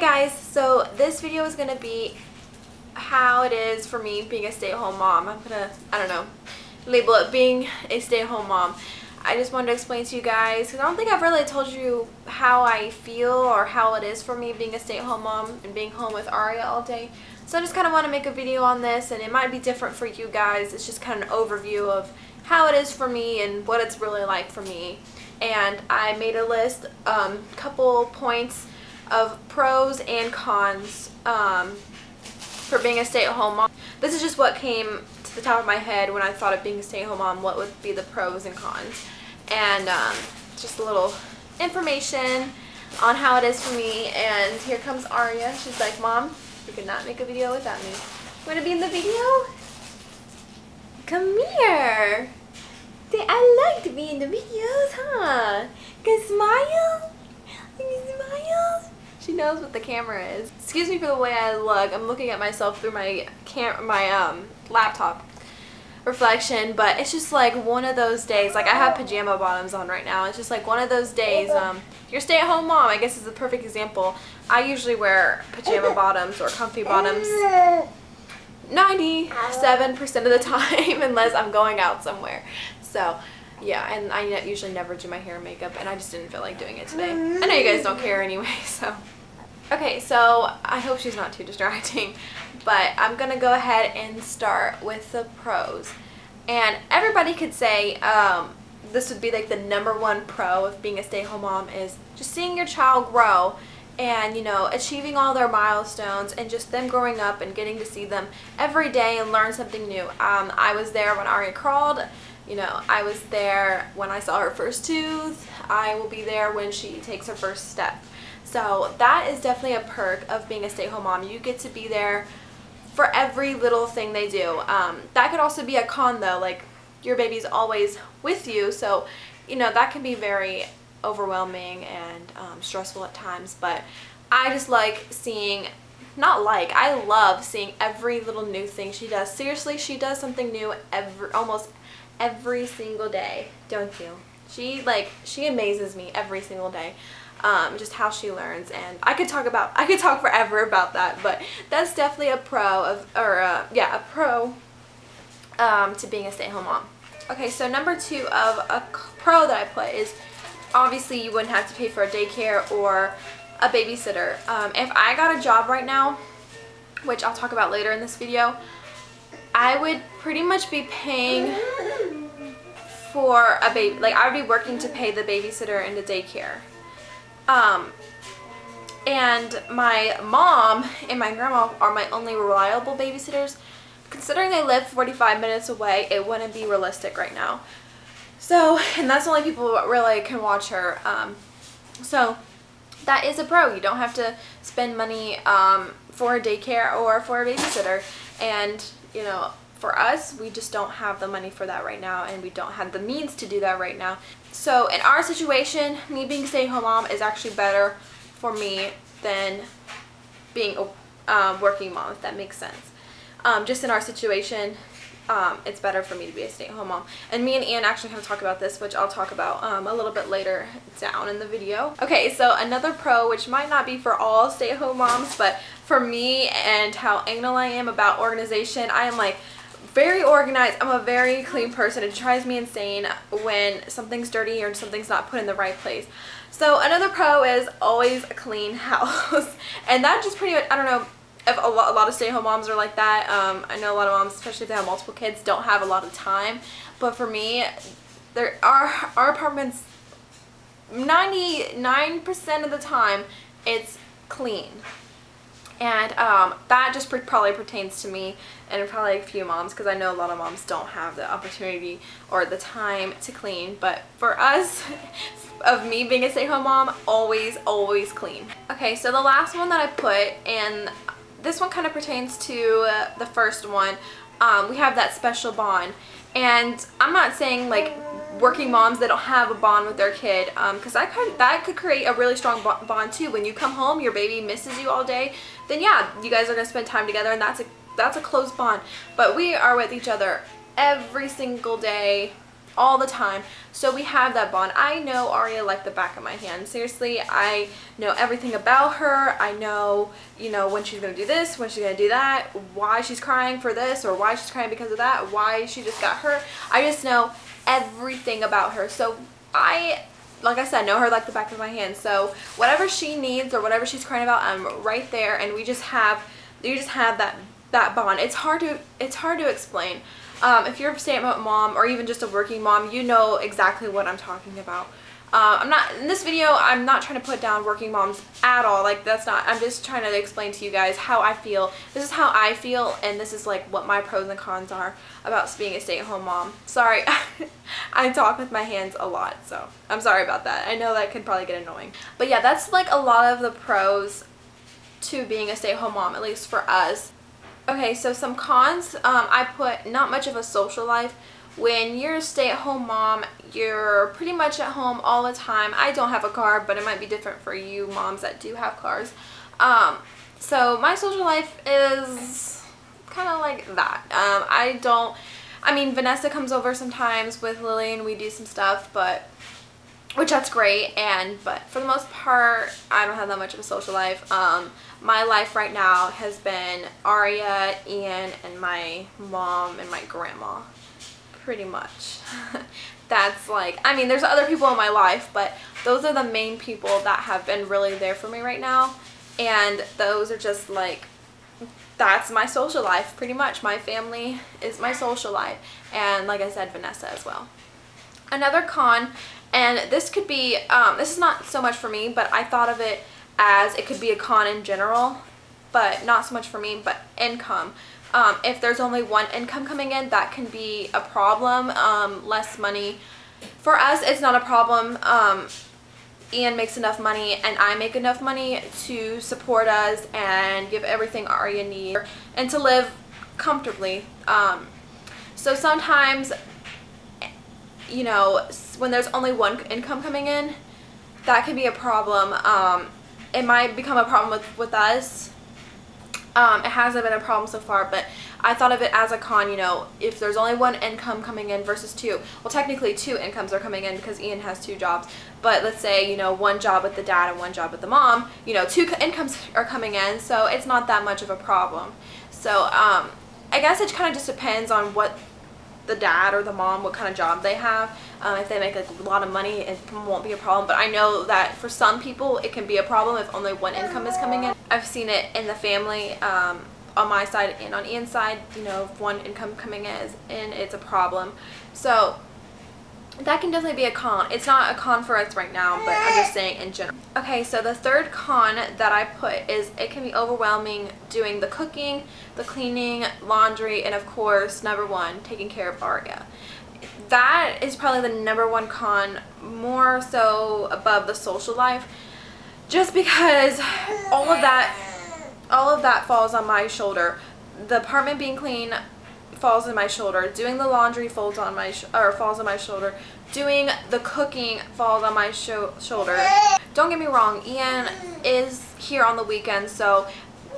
guys, so this video is gonna be how it is for me being a stay-at-home mom. I'm gonna, I don't know, label it being a stay-at-home mom. I just wanted to explain to you guys because I don't think I've really told you how I feel or how it is for me being a stay-at-home mom and being home with Aria all day. So I just kind of want to make a video on this, and it might be different for you guys. It's just kind of an overview of how it is for me and what it's really like for me. And I made a list, couple points of pros and cons for being a stay-at-home mom. This is just what came to the top of my head when I thought of being a stay-at-home mom, what would be the pros and cons. And just a little information on how it is for me. And here comes Aria. She's like, Mom, you could not make a video without me. Want to be in the video? Come here. I like to be in the videos, huh? Can smile? Can you smile? She knows what the camera is. Excuse me for the way I look. I'm looking at myself through my laptop reflection, but it's just like one of those days. Like, I have pajama bottoms on right now. It's just like one of those days. Your stay-at-home mom, I guess, is the perfect example. I usually wear pajama bottoms or comfy bottoms 97% of the time unless I'm going out somewhere. So yeah, and I usually never do my hair and makeup, and I just didn't feel like doing it today. I know you guys don't care anyway, so. Okay, so I hope she's not too distracting, but I'm gonna go ahead and start with the pros. And everybody could say this would be like the #1 pro of being a stay-at-home mom is just seeing your child grow and, you know, achieving all their milestones and just them growing up and getting to see them every day and learn something new. I was there when Aria crawled. You know, I was there when I saw her first tooth. I will be there when she takes her first step. So that is definitely a perk of being a stay-at-home mom. You get to be there for every little thing they do. That could also be a con though, like your baby's always with you, so you know that can be very overwhelming and stressful at times. But I just like seeing, I love seeing every little new thing she does. Seriously, she does something new almost every single day, don't you? She amazes me every single day. Just how she learns, and I could talk forever about that, but that's definitely a pro to being a stay-at-home mom. Okay, so #2 of a pro that I put is obviously you wouldn't have to pay for a daycare or a babysitter. If I got a job right now, which I'll talk about later in this video, I would pretty much be paying for a baby. Like, I would be working to pay the babysitter and the daycare. And my mom and my grandma are my only reliable babysitters. Considering they live 45 minutes away, it wouldn't be realistic right now. So, and that's the only people who really can watch her. So that is a pro. You don't have to spend money for a daycare or for a babysitter. And, you know, for us, we just don't have the money for that right now, and we don't have the means to do that right now. So in our situation, me being a stay-at-home mom is actually better for me than being a working mom, if that makes sense. Just in our situation, it's better for me to be a stay-at-home mom. And me and Ian actually have to talk about this, which I'll talk about a little bit later down in the video. Okay, so another pro, which might not be for all stay-at-home moms, but for me and how anal I am about organization, I am like very organized. I'm a very clean person. It drives me insane when something's dirty or something's not put in the right place. So another pro is always a clean house. And that just pretty much, I don't know if a lot of stay-at-home moms are like that. I know a lot of moms, especially if they have multiple kids, don't have a lot of time. But for me, our apartments, 99% of the time, it's clean. And that just probably pertains to me and probably a few moms, because I know a lot of moms don't have the opportunity or the time to clean. But for us, of me being a stay-at-home mom, always clean. Okay, so the last one that I put, and this one kind of pertains to the first one, we have that special bond. And I'm not saying like working moms that don't have a bond with their kid, because that could create a really strong bond too. When you come home, your baby misses you all day, then yeah, you guys are gonna spend time together, and that's a close bond. But we are with each other every single day, all the time. So we have that bond. I know Aria like the back of my hand. Seriously, I know everything about her. I know, you know, when she's going to do this, when she's going to do that, why she's crying for this, or why she's crying because of that, why she just got hurt. I just know everything about her. So like I said, know her like the back of my hand. So whatever she needs or whatever she's crying about, I'm right there, and you just have that bond. It's hard to explain. If you're a stay-at-home mom or even just a working mom, you know exactly what I'm talking about. In this video, I'm not trying to put down working moms at all. Like, that's not, I'm just trying to explain to you guys how I feel. This is how I feel, and this is like what my pros and cons are about being a stay-at-home mom. Sorry, I talk with my hands a lot, so I'm sorry about that. I know that could probably get annoying. But yeah, that's like a lot of the pros to being a stay-at-home mom, at least for us. Okay, so some cons, I put not much of a social life. When you're a stay-at-home mom, you're pretty much at home all the time. I don't have a car, but it might be different for you moms that do have cars. So my social life is kind of like that. I mean, Vanessa comes over sometimes with Lily and we do some stuff, which that's great, but for the most part, I don't have that much of a social life. My life right now has been Aria, Ian, and my mom and my grandma, pretty much. That's like, I mean, there's other people in my life, but those are the main people that have been really there for me right now, and those are just like, that's my social life, pretty much. My family is my social life, and like I said, Vanessa as well. Another con, and this could be, this is not so much for me, but I thought of it as it could be a con in general, but not so much for me, but income. If there's only one income coming in, that can be a problem. Less money. For us, it's not a problem. Ian makes enough money and I make enough money to support us and give everything Aria needs and to live comfortably. So sometimes, you know, when there's only one income coming in, that can be a problem. It might become a problem with us. It hasn't been a problem so far, but I thought of it as a con, you know, if there's only one income coming in versus two. Well, technically two incomes are coming in because Ian has two jobs, but let's say, you know, one job with the dad and one job with the mom, you know, two incomes are coming in, so it's not that much of a problem. So, I guess it kind of just depends on what the dad or the mom, what kind of job they have. If they make a lot of money, it won't be a problem, but I know that for some people it can be a problem if only one income is coming in. I've seen it in the family, on my side and on Ian's side, you know, if one income coming in, it's a problem. So that can definitely be a con. It's not a con for us right now, but I'm just saying in general. Okay, so the third con that I put is it can be overwhelming doing the cooking, the cleaning, laundry, and of course, number one, taking care of Aria. That is probably the number one con, more so above the social life, just because all of that falls on my shoulder. The apartment being clean falls on my shoulder. Doing the laundry falls on my shoulder. Doing the cooking falls on my shoulder. Don't get me wrong, Ian is here on the weekends, so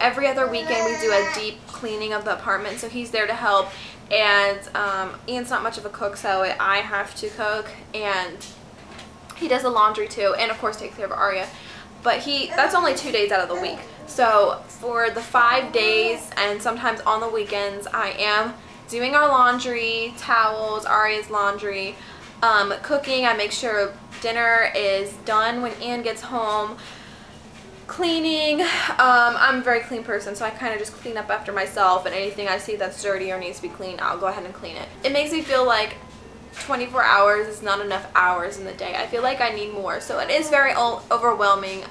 every other weekend we do a deep cleaning of the apartment, so he's there to help. And Ian's not much of a cook, so I have to cook, and he does the laundry too, and of course takes care of Aria. But that's only 2 days out of the week. So for the 5 days and sometimes on the weekends, I am doing our laundry, towels, Aria's laundry, cooking. I make sure dinner is done when Ian gets home. Cleaning, I'm a very clean person, so I kind of just clean up after myself, and anything I see that's dirty or needs to be cleaned, I'll go ahead and clean it. It makes me feel like 24 hours is not enough hours in the day. I feel like I need more, so it is very overwhelming.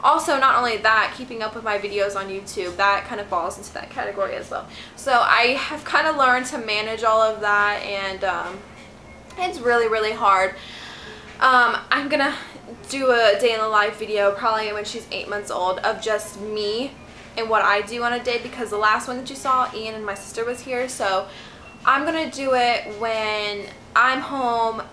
Also, not only that, keeping up with my videos on YouTube, that kind of falls into that category as well. So I have kind of learned to manage all of that, and it's really, really hard. I'm gonna do a day in the life video probably when she's 8 months old of just me and what I do on a day, because the last one that you saw, Ian and my sister was here. So I'm gonna do it when I'm home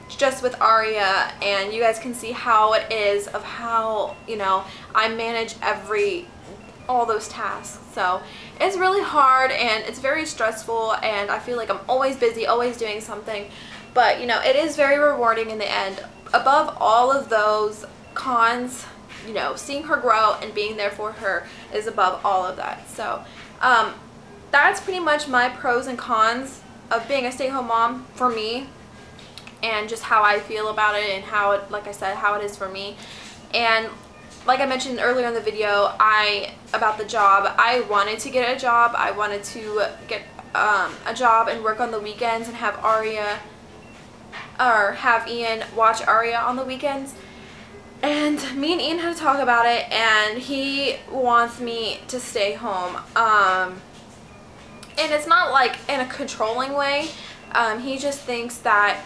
just with Aria, and you guys can see how it is of how, you know, I manage all those tasks. So it's really hard and it's very stressful, and I feel like I'm always busy, always doing something. But, you know, it is very rewarding in the end. Above all of those cons, you know, seeing her grow and being there for her is above all of that. So, that's pretty much my pros and cons of being a stay-at-home mom for me, and just how I feel about it, and how it, like I said, how it is for me. And like I mentioned earlier in the video, about the job, I wanted to get a job. I wanted to get a job and work on the weekends and have Ian watch Aria on the weekends. And me and Ian had to talk about it, and he wants me to stay home. And it's not like in a controlling way. He just thinks that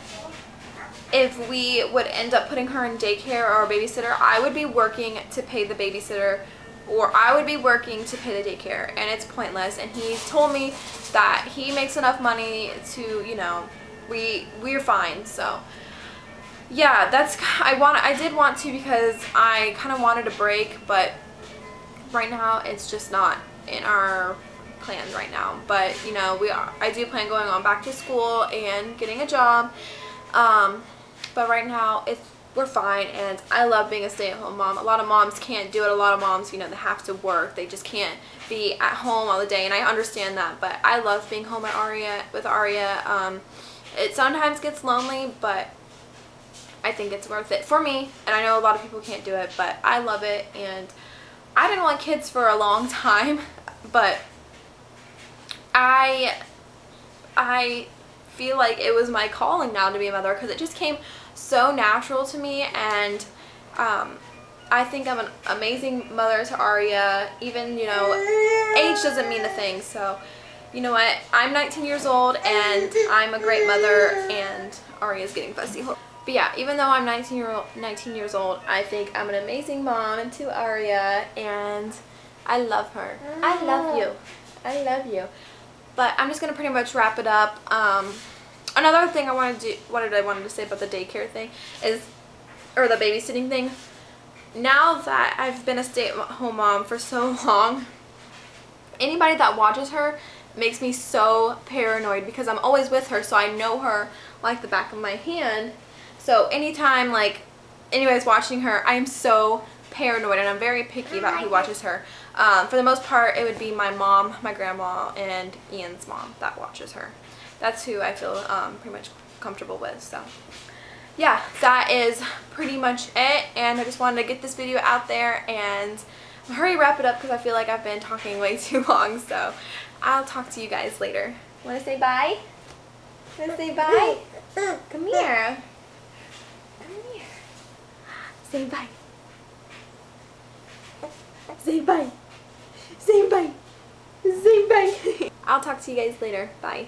if we would end up putting her in daycare or a babysitter, I would be working to pay the babysitter, or I would be working to pay the daycare, and it's pointless. And he told me that he makes enough money to, you know, we're fine. So yeah, I did want to, because I kind of wanted a break, but right now it's just not in our plans right now. But you know, I do plan going on back to school and getting a job, but right now we're fine, and I love being a stay-at-home mom. A lot of moms can't do it. A lot of moms, you know, they have to work. They just can't be at home all the day, and I understand that, but I love being home with Aria. It sometimes gets lonely, but I think it's worth it for me, and I know a lot of people can't do it, but I love it. And I didn't want kids for a long time, but I feel like it was my calling now to be a mother, because it just came so natural to me. And I think I'm an amazing mother to Aria. Even, you know, age doesn't mean a thing. So you know what, I'm 19 years old and I'm a great mother, and Aria's getting fussy. But yeah, even though I'm 19 years old, I think I'm an amazing mom to Aria, and I love her. I love you. I love you. But I'm just gonna pretty much wrap it up. Another thing I wanted to say about the daycare thing or the babysitting thing. Now that I've been a stay-at-home mom for so long, anybody that watches her makes me so paranoid, because I'm always with her, so I know her like the back of my hand. So anytime like anybody's watching her, I am so paranoid, and I'm very picky about who watches her. For the most part, it would be my mom, my grandma, and Ian's mom that watches her. That's who I feel pretty much comfortable with. So yeah, that is pretty much it, and I just wanted to get this video out there and hurry wrap it up, because I feel like I've been talking way too long. So I'll talk to you guys later. Want to say bye? Want to say bye? Come here. Come here. Say bye. Say bye. Say bye. Say bye. I'll talk to you guys later. Bye.